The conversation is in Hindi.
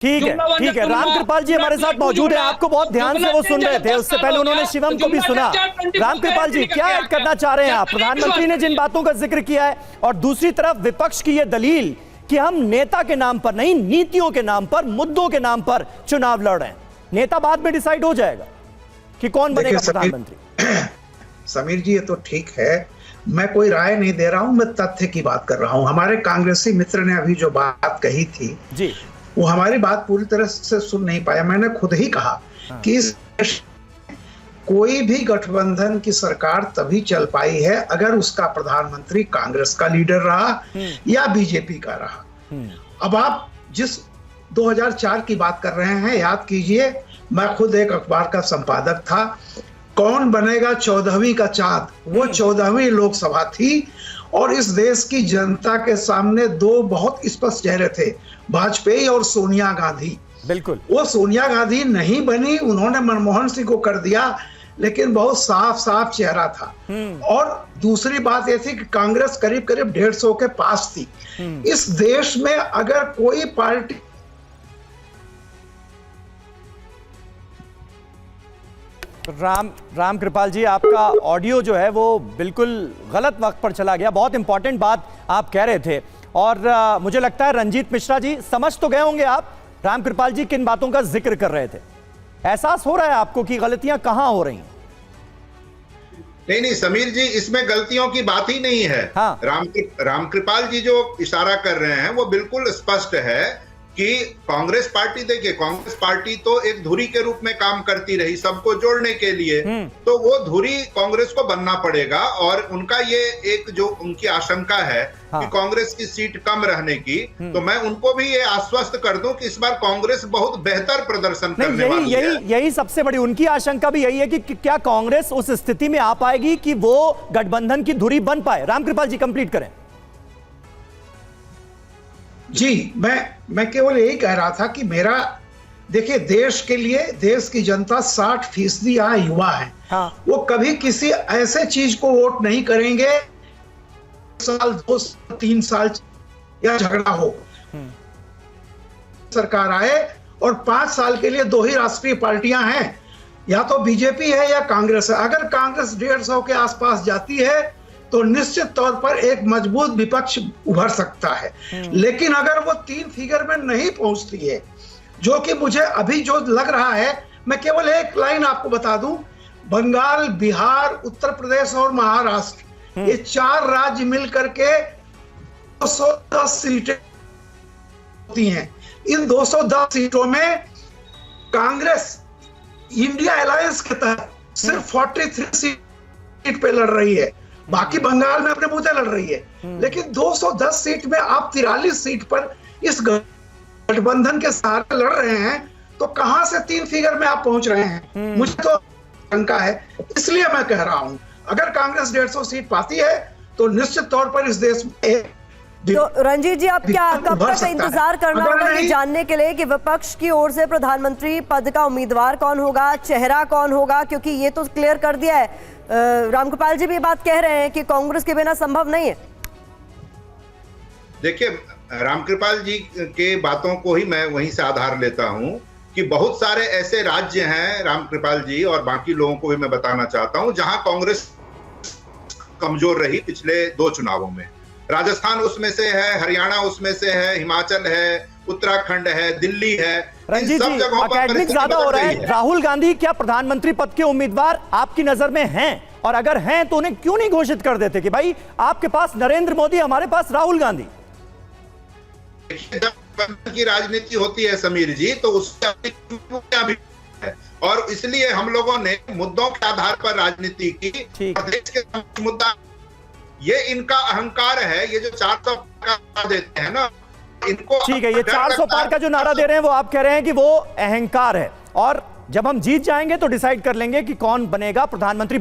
ठीक है। रामकृपाल जी हमारे साथ मौजूद है, आपको बहुत ध्यान से वो सुन रहे थे, उससे पहले उन्होंने शिवम को भी सुना। रामकृपाल जी क्या ऐड करना चाह रहे हैं आप? प्रधानमंत्री ने जिन बातों का जिक्र किया है और दूसरी तरफ विपक्ष की यह दलील कि हम नेता के नाम पर नहीं, नीतियों के नाम पर, मुद्दों के नाम पर चुनाव लड़ रहे हैं। नेता बाद में डिसाइड हो जाएगा कि कौन बनेगा प्रधानमंत्री। समीर जी ये तो ठीक है, मैं कोई राय नहीं दे रहा हूं, मैं तथ्य की बात कर रहा हूं। हमारे कांग्रेसी मित्र ने अभी जो बात कही थी जी, वो हमारी बात पूरी तरह से सुन नहीं पाया। मैंने खुद ही कहा कि इस कोई भी गठबंधन की सरकार तभी चल पाई है अगर उसका प्रधानमंत्री कांग्रेस का लीडर रहा या बीजेपी का रहा। अब आप जिस 2004 की बात कर रहे हैं, याद कीजिए, मैं खुद एक अखबार का संपादक था। कौन बनेगा 14वीं का चांद, वो 14वीं लोकसभा थी और इस देश की जनता के सामने दो बहुत स्पष्ट चेहरे थे, वाजपेयी और सोनिया गांधी। बिल्कुल, वो सोनिया गांधी नहीं बनी, उन्होंने मनमोहन सिंह को कर दिया, लेकिन बहुत साफ साफ चेहरा था। और दूसरी बात यह थी कि कांग्रेस करीब करीब 150 के पास थी। इस देश में अगर कोई पार्टी रामकृपाल जी आपका ऑडियो जो है वो बिल्कुल गलत वक्त पर चला गया। बहुत इंपॉर्टेंट बात आप कह रहे थे और मुझे लगता है रंजीत मिश्रा जी समझ तो गए होंगे आप रामकृपाल जी किन बातों का जिक्र कर रहे थे। एहसास हो रहा है आपको कि गलतियां कहां हो रही हैं? नहीं समीर जी, इसमें गलतियों की बात ही नहीं है। हाँ। रामकृपाल जी जो इशारा कर रहे हैं वो बिल्कुल स्पष्ट है कि कांग्रेस पार्टी, देखिए कांग्रेस पार्टी तो एक धुरी के रूप में काम करती रही सबको जोड़ने के लिए, तो वो धुरी कांग्रेस को बनना पड़ेगा। और उनका ये एक जो उनकी आशंका है कि कांग्रेस की सीट कम रहने की, तो मैं उनको भी ये आश्वस्त कर दूं कि इस बार कांग्रेस बहुत बेहतर प्रदर्शन करने वाली है। यही सबसे बड़ी उनकी आशंका भी यही है कि क्या कांग्रेस उस स्थिति में आ पाएगी कि वो गठबंधन की धुरी बन पाए। रामकृपाल जी कंप्लीट करें। जी, मैं केवल यही कह रहा था कि मेरा, देखिए, देश के लिए देश की जनता 60% यहाँ युवा है। हाँ। वो कभी किसी ऐसे चीज को वोट नहीं करेंगे साल 2 साल 3 साल या झगड़ा हो, सरकार आए और 5 साल के लिए 2 ही राष्ट्रीय पार्टियां हैं, या तो बीजेपी है या कांग्रेस है। अगर कांग्रेस 150 के आसपास जाती है तो निश्चित तौर पर एक मजबूत विपक्ष उभर सकता है। लेकिन अगर वो 3 फिगर में नहीं पहुंचती है, जो कि मुझे अभी जो लग रहा है, मैं केवल एक लाइन आपको बता दूं, बंगाल, बिहार, उत्तर प्रदेश और महाराष्ट्र, ये 4 राज्य मिलकर के 210 सीटें होती हैं। इन 210 सीटों में कांग्रेस इंडिया अलायंस के तहत सिर्फ 43 सीट पे लड़ रही है, बाकी बंगाल में अपने मुद्दे लड़ रही है। लेकिन 210 सीट में आप 43 सीट पर इस गठबंधन के सहारे लड़ रहे हैं, तो कहां से 3 फिगर में आप पहुंच रहे हैं? मुझे तो शंका है। इसलिए मैं कह रहा हूं, अगर कांग्रेस 150 सीट पाती है तो निश्चित तौर पर इस देश में तो रंजीत जी, आप क्या कब तक इंतजार करना होगा ये जानने के लिए कि विपक्ष की ओर से प्रधानमंत्री पद का उम्मीदवार कौन होगा, चेहरा कौन होगा? क्योंकि ये तो क्लियर कर दिया है, रामकृपाल जी भी बात कह रहे हैं कि कांग्रेस के बिना संभव नहीं है। देखिए, रामकृपाल जी के बातों को ही मैं वहीं से आधार लेता हूं कि बहुत सारे ऐसे राज्य हैं, रामकृपाल जी और बाकी लोगों को भी मैं बताना चाहता हूं, जहां कांग्रेस कमजोर रही पिछले 2 चुनावों में। राजस्थान उसमें से है, हरियाणा उसमें से है, हिमाचल है, उत्तराखंड है, दिल्ली है। रंजीत जी, अकेडमिक ज्यादा हो रहा है। राहुल गांधी क्या प्रधानमंत्री पद के उम्मीदवार आपकी नजर में हैं? और अगर हैं तो उन्हें क्यों नहीं घोषित कर देते कि भाई आपके पास नरेंद्र मोदी, हमारे पास राहुल गांधी? जब की राजनीति होती है समीर जी, तो उससे भी है, और इसलिए हम लोगों ने मुद्दों के आधार पर राजनीति की। देश के मुद्दा ये इनका अहंकार है, ये जो 400 का देते हैं ना इनको। ठीक है, ये 400 पार का जो नारा दे रहे हैं वो आप कह रहे हैं कि वो अहंकार है, और जब हम जीत जाएंगे तो डिसाइड कर लेंगे कि कौन बनेगा प्रधानमंत्री।